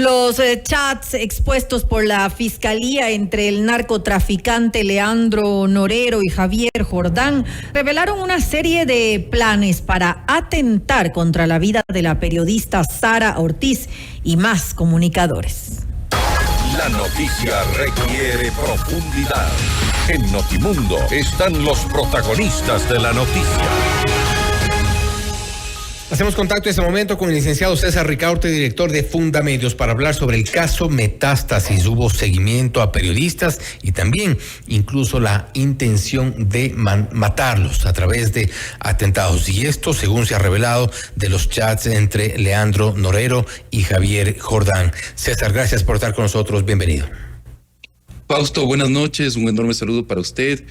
Los chats expuestos por la Fiscalía entre el narcotraficante Leandro Norero y Javier Jordán revelaron una serie de planes para atentar contra la vida de la periodista Sara Ortiz y más comunicadores. La noticia requiere profundidad. En Notimundo están los protagonistas de la noticia. Hacemos contacto en este momento con el licenciado César Ricaurte, director de Fundamedios, para hablar sobre el caso Metástasis. Hubo seguimiento a periodistas y también incluso la intención de matarlos a través de atentados. Y esto, según se ha revelado, de los chats entre Leandro Norero y Javier Jordán. César, gracias por estar con nosotros. Bienvenido. Fausto, buenas noches. Un enorme saludo para usted,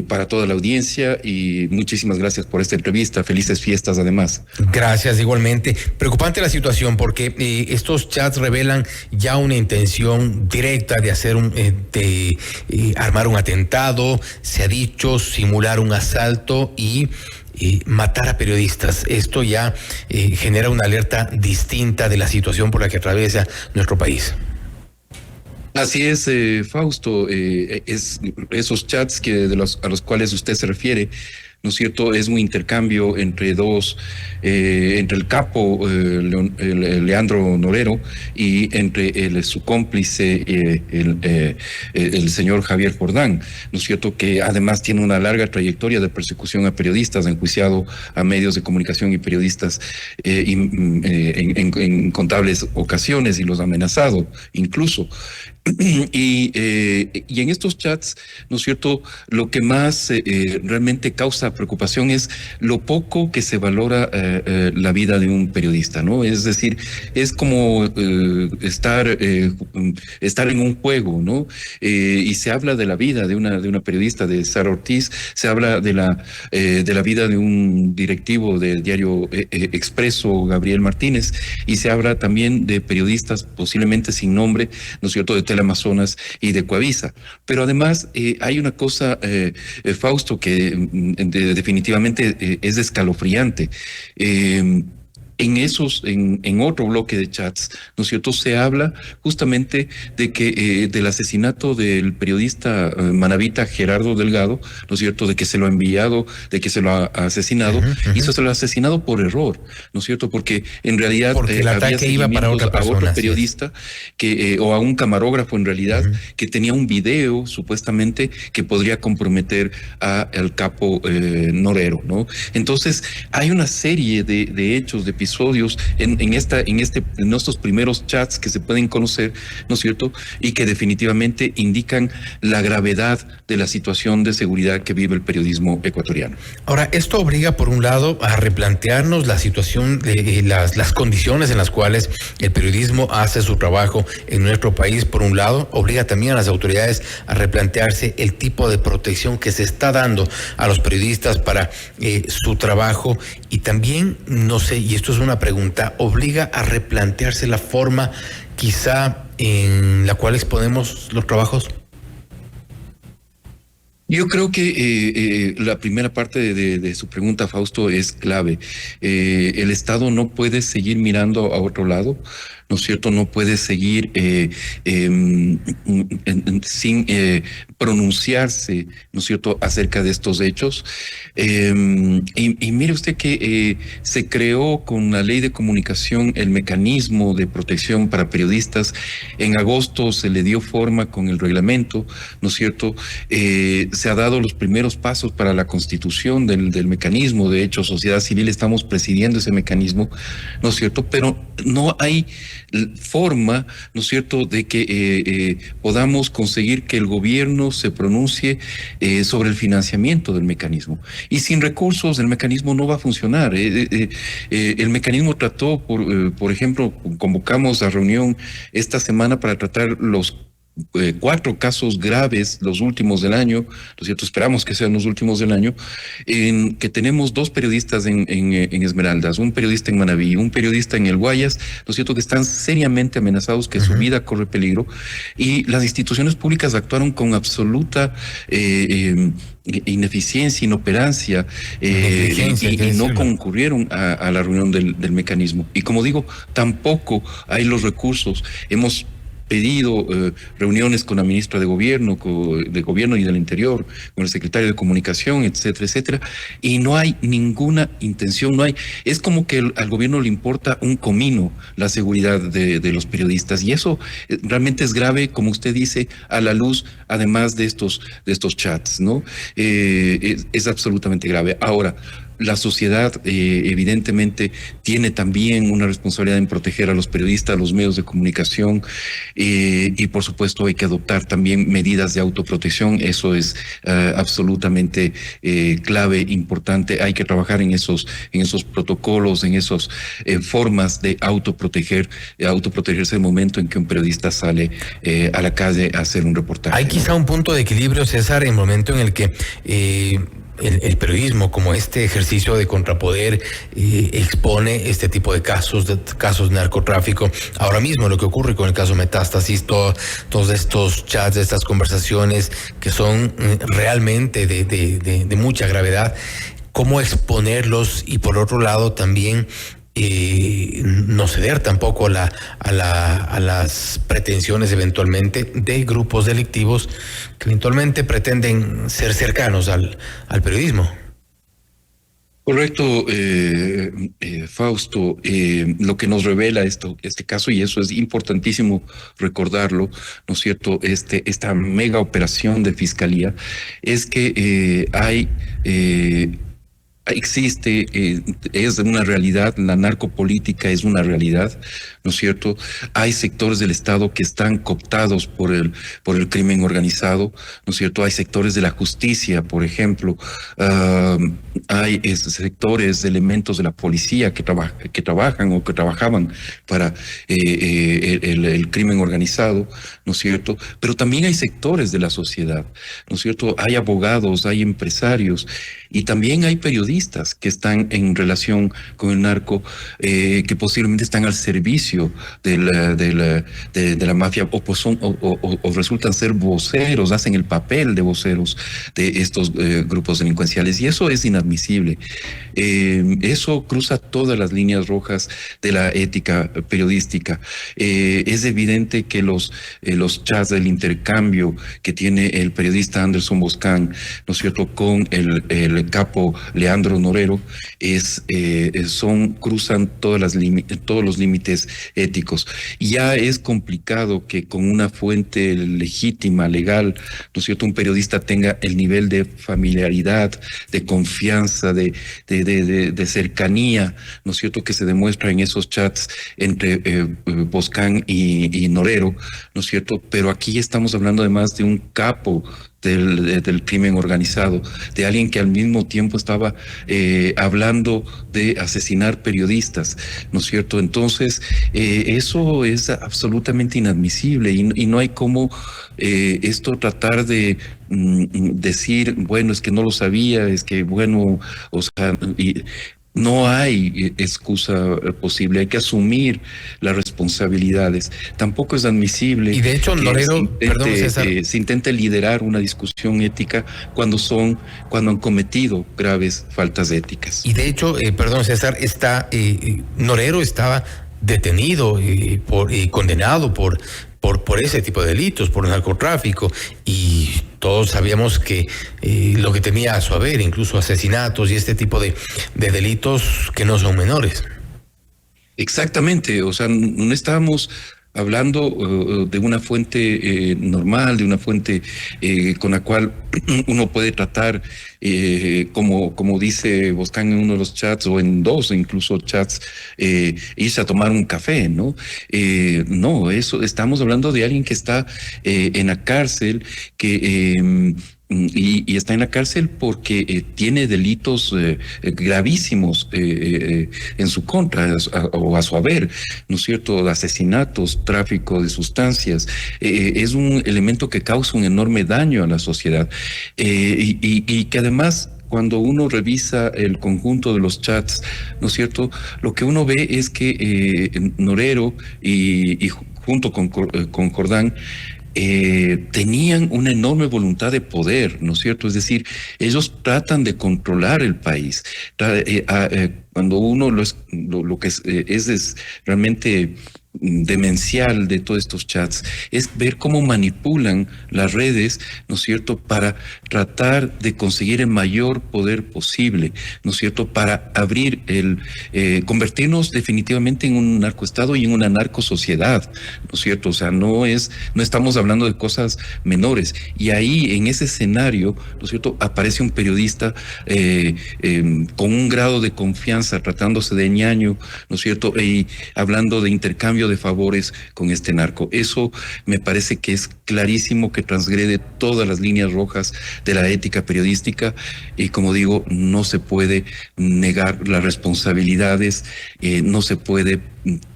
para toda la audiencia, y muchísimas gracias por esta entrevista. Felices fiestas además. Gracias, igualmente. Preocupante la situación porque estos chats revelan ya una intención directa de hacer armar un atentado, se ha dicho simular un asalto y matar a periodistas. Esto ya genera una alerta distinta de la situación por la que atraviesa nuestro país. Así es, Fausto, esos chats a los cuales usted se refiere, ¿no es cierto? Es un intercambio entre entre el capo Leandro Norero y entre su cómplice el señor Javier Jordán, ¿no es cierto? Que además tiene una larga trayectoria de persecución a periodistas, ha enjuiciado a medios de comunicación y periodistas en incontables ocasiones y los ha amenazado incluso. Y en estos chats, ¿no es cierto?, lo que más realmente causa preocupación es lo poco que se valora la vida de un periodista, ¿no? Es decir, es como estar en un juego, ¿no? Y se habla de la vida de una periodista, de Sara Ortiz, se habla de la vida de un directivo del diario Expreso, Gabriel Martínez, y se habla también de periodistas posiblemente sin nombre, ¿no es cierto?, de Amazonas y de Coavisa. Pero además hay una cosa, Fausto, que definitivamente es escalofriante. En otro bloque de chats, ¿no es cierto?, se habla justamente de que del asesinato del periodista manabita Gerardo Delgado, ¿no es cierto?, de que se lo ha enviado, de que se lo ha asesinado, y se lo ha asesinado por error, ¿no es cierto?, porque en realidad el ataque iba para otra persona, a otro periodista o a un camarógrafo en realidad, que tenía un video supuestamente que podría comprometer al capo Norero, ¿no? Entonces hay una serie de hechos, de episodios en estos primeros chats que se pueden conocer, ¿no es cierto?, y que definitivamente indican la gravedad de la situación de seguridad que vive el periodismo ecuatoriano. Ahora, esto obliga, por un lado, a replantearnos la situación de las condiciones en las cuales el periodismo hace su trabajo en nuestro país. Por un lado, obliga también a las autoridades a replantearse el tipo de protección que se está dando a los periodistas para su trabajo, y también, no sé, y esto es una pregunta, obliga a replantearse la forma quizá en la cual exponemos los trabajos. Yo creo que la primera parte de su pregunta, Fausto, es clave. El Estado no puede seguir mirando a otro lado, ¿no es cierto? No puede seguir sin pronunciarse, ¿no es cierto?, acerca de estos hechos. Y mire usted que se creó con la ley de comunicación el mecanismo de protección para periodistas. En agosto se le dio forma con el reglamento, ¿no es cierto? Se ha dado los primeros pasos para la constitución del mecanismo. De hecho, sociedad civil estamos presidiendo ese mecanismo, ¿no es cierto? Pero no hay forma, ¿no es cierto?, de que podamos conseguir que el gobierno se pronuncie sobre el financiamiento del mecanismo. Y sin recursos el mecanismo no va a funcionar. El mecanismo trató, por ejemplo, convocamos a reunión esta semana para tratar los 4 casos graves, los últimos del año, ¿no es cierto? Esperamos que sean los últimos del año, en que tenemos 2 periodistas en Esmeraldas, un periodista en Manabí, un periodista en el Guayas, ¿no es cierto?, que están seriamente amenazados, que su vida corre peligro, y las instituciones públicas actuaron con absoluta ineficiencia, inoperancia, y no concurrieron a la reunión del mecanismo. Y como digo, tampoco hay los recursos. Hemos pedido reuniones con la ministra de Gobierno y del Interior, con el secretario de Comunicación, etcétera, etcétera, y no hay ninguna intención, no hay. Es como que al gobierno le importa un comino la seguridad de los periodistas, y eso realmente es grave, como usted dice, a la luz, además de estos chats, ¿no? Es absolutamente grave. Ahora, la sociedad evidentemente tiene también una responsabilidad en proteger a los periodistas, a los medios de comunicación, y por supuesto hay que adoptar también medidas de autoprotección. Eso es absolutamente clave, importante. Hay que trabajar en esos protocolos, en esas formas de autoprotegerse en el momento en que un periodista sale a la calle a hacer un reportaje. Hay quizá un punto de equilibrio, César, en el momento en el que el periodismo, como este ejercicio de contrapoder, expone este tipo de casos de narcotráfico. Ahora mismo lo que ocurre con el caso Metástasis, todos estos chats, estas conversaciones que son realmente de mucha gravedad, cómo exponerlos, y por otro lado también no ceder tampoco a las pretensiones eventualmente de grupos delictivos que eventualmente pretenden ser cercanos al periodismo. Correcto, Fausto. Lo que nos revela este caso, y eso es importantísimo recordarlo, ¿no es cierto?, esta mega operación de fiscalía, es que existe, es una realidad, la narcopolítica es una realidad, ¿no es cierto? Hay sectores del Estado que están cooptados por el crimen organizado, ¿no es cierto? Hay sectores de la justicia, por ejemplo, hay sectores, elementos de la policía que trabajan o que trabajaban para el crimen organizado, ¿no es cierto? Pero también hay sectores de la sociedad, ¿no es cierto? Hay abogados, hay empresarios, y también hay periodistas que están en relación con el narco, que posiblemente están al servicio de la mafia, o resultan ser voceros, hacen el papel de voceros de estos grupos delincuenciales, y eso es inadmisible. Eso cruza todas las líneas rojas de la ética periodística. Es evidente que los chats del intercambio que tiene el periodista Anderson Boscan, ¿no es cierto?, con el capo Leandro Norero, cruzan todos los límites éticos. Ya es complicado que con una fuente legítima, legal, ¿no es cierto?, un periodista tenga el nivel de familiaridad, de confianza, de cercanía, ¿no es cierto?, que se demuestra en esos chats entre Boscan y Norero, ¿no es cierto? Pero aquí estamos hablando además de un capo del crimen organizado, de alguien que al mismo tiempo estaba hablando de asesinar periodistas, ¿no es cierto? Entonces, eso es absolutamente inadmisible, y no hay cómo esto tratar de decir, bueno, es que no lo sabía, es que, bueno, o sea, no hay excusa posible, hay que asumir las responsabilidades. Tampoco es admisible. Y de hecho, Norero, perdón, César, se intente liderar una discusión ética cuando han cometido graves faltas éticas. Y de hecho, perdón, César, Norero estaba detenido y condenado por ese tipo de delitos, por narcotráfico, y todos sabíamos que lo que tenía a su haber, incluso asesinatos y este tipo de delitos que no son menores. Exactamente, o sea, no estábamos hablando de una fuente normal, de una fuente con la cual uno puede tratar, como dice Boscan en uno de los chats, o en dos incluso chats, irse a tomar un café, ¿no? No, estamos hablando de alguien que está en la cárcel, que y está en la cárcel porque tiene delitos gravísimos en su contra o a su haber, ¿no es cierto? Asesinatos, tráfico de sustancias. Es un elemento que causa un enorme daño a la sociedad y que además, cuando uno revisa el conjunto de los chats, ¿no es cierto? Lo que uno ve es que Norero y junto con Jordán tenían una enorme voluntad de poder, ¿no es cierto? Es decir, ellos tratan de controlar el país. Cuando uno lo que es realmente demencial de todos estos chats es ver cómo manipulan las redes, ¿no es cierto?, para tratar de conseguir el mayor poder posible, ¿no es cierto?, para abrir convertirnos definitivamente en un narcoestado y en una narcosociedad, ¿no es cierto? O sea, no estamos hablando de cosas menores. Y ahí, en ese escenario, ¿no es cierto?, aparece un periodista con un grado de confianza, tratándose de ñaño, ¿no es cierto?, y hablando de intercambio de favores con este narco. Eso me parece que es clarísimo, que transgrede todas las líneas rojas de la ética periodística y, como digo, no se puede negar las responsabilidades, no se puede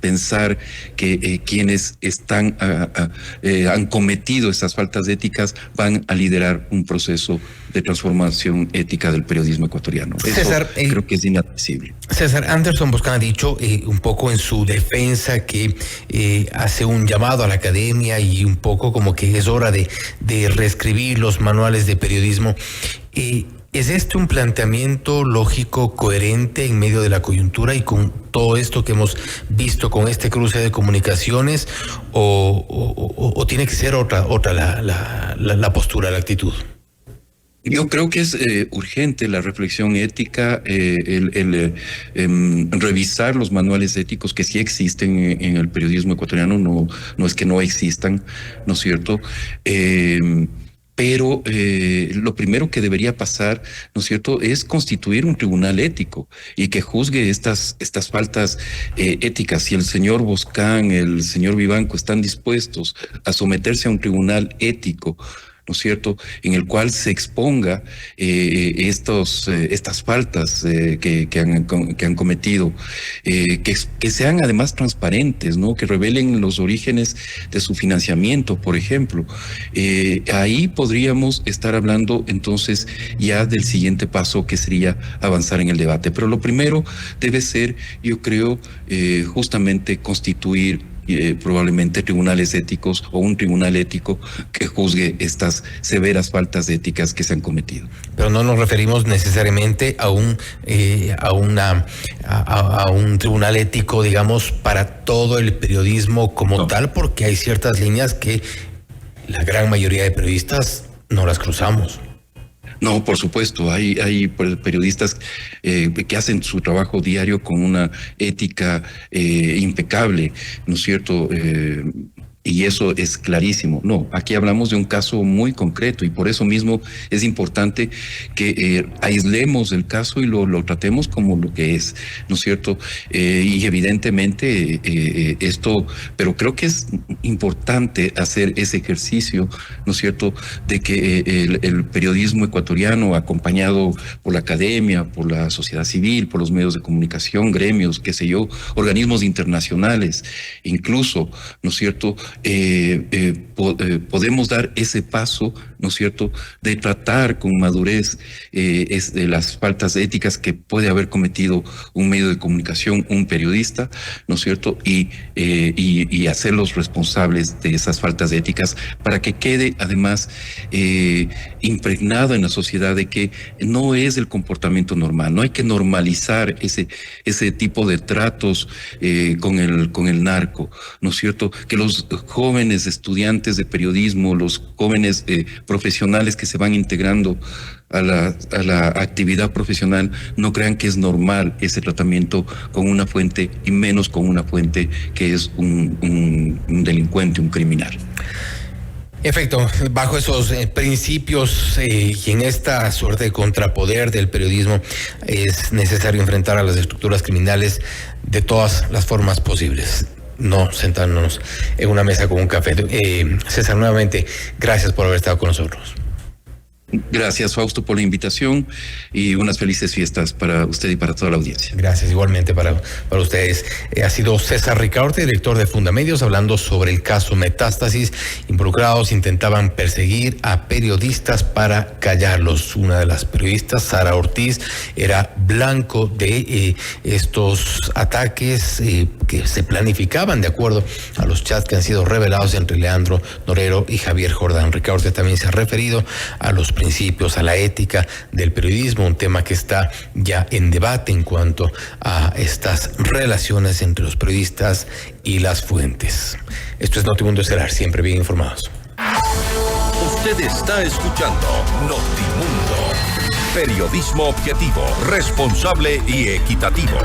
pensar que quienes han cometido estas faltas éticas van a liderar un proceso de transformación ética del periodismo ecuatoriano. César, eso creo que es inadmisible. César, Anderson Boscan ha dicho un poco en su defensa que hace un llamado a la academia y un poco como que es hora de reescribir los manuales de periodismo. ¿Es este un planteamiento lógico, coherente en medio de la coyuntura y con todo esto que hemos visto con este cruce de comunicaciones o tiene que ser otra la postura, la actitud? Yo creo que es urgente la reflexión ética, revisar los manuales éticos que sí existen en el periodismo ecuatoriano, no es que no existan, ¿no es cierto? Pero lo primero que debería pasar, ¿no es cierto?, es constituir un tribunal ético y que juzgue estas faltas éticas. Si el señor Boscan, el señor Vivanco están dispuestos a someterse a un tribunal ético, ¿no es cierto?, en el cual se exponga estas faltas que han cometido, que sean además transparentes, ¿no?, que revelen los orígenes de su financiamiento, por ejemplo. Ahí podríamos estar hablando entonces ya del siguiente paso, que sería avanzar en el debate. Pero lo primero debe ser, yo creo, justamente constituir probablemente tribunales éticos o un tribunal ético que juzgue estas severas faltas éticas que se han cometido. Pero no nos referimos necesariamente a un tribunal ético, digamos, para todo el periodismo como tal, porque hay ciertas líneas que la gran mayoría de periodistas no las cruzamos. No, por supuesto, hay periodistas que hacen su trabajo diario con una ética impecable, ¿no es cierto? Y eso es clarísimo. No, aquí hablamos de un caso muy concreto y por eso mismo es importante que aislemos el caso y lo tratemos como lo que es, ¿no es cierto? Y evidentemente pero creo que es importante hacer ese ejercicio, ¿no es cierto?, de que el periodismo ecuatoriano, acompañado por la academia, por la sociedad civil, por los medios de comunicación, gremios, qué sé yo, organismos internacionales, incluso, ¿no es cierto?, podemos dar ese paso, ¿no es cierto?, de tratar con madurez de las faltas éticas que puede haber cometido un medio de comunicación, un periodista, ¿no es cierto?, y hacerlos responsables de esas faltas éticas para que quede además impregnado en la sociedad de que no es el comportamiento normal. No hay que normalizar ese tipo de tratos con el narco, ¿no es cierto?, que los jóvenes estudiantes de periodismo, los jóvenes profesionales que se van integrando a la actividad profesional no crean que es normal ese tratamiento con una fuente y menos con una fuente que es un delincuente, un criminal. Efecto, bajo esos principios y en esta suerte de contrapoder del periodismo es necesario enfrentar a las estructuras criminales de todas las formas posibles. No sentarnos en una mesa con un café. César, nuevamente, gracias por haber estado con nosotros. Gracias, Fausto, por la invitación y unas felices fiestas para usted y para toda la audiencia. Gracias, igualmente para ustedes. Ha sido César Ricaurte, director de Fundamedios, hablando sobre el caso Metástasis. Involucrados intentaban perseguir a periodistas para callarlos. Una de las periodistas, Sara Ortiz, era blanco de estos ataques que se planificaban de acuerdo a los chats que han sido revelados entre Leandro Norero y Javier Jordán. Ricaurte también se ha referido a los principios, a la ética del periodismo, un tema que está ya en debate en cuanto a estas relaciones entre los periodistas y las fuentes. Esto es Notimundo Estelar, siempre bien informados. Usted está escuchando Notimundo. Periodismo objetivo, responsable y equitativo.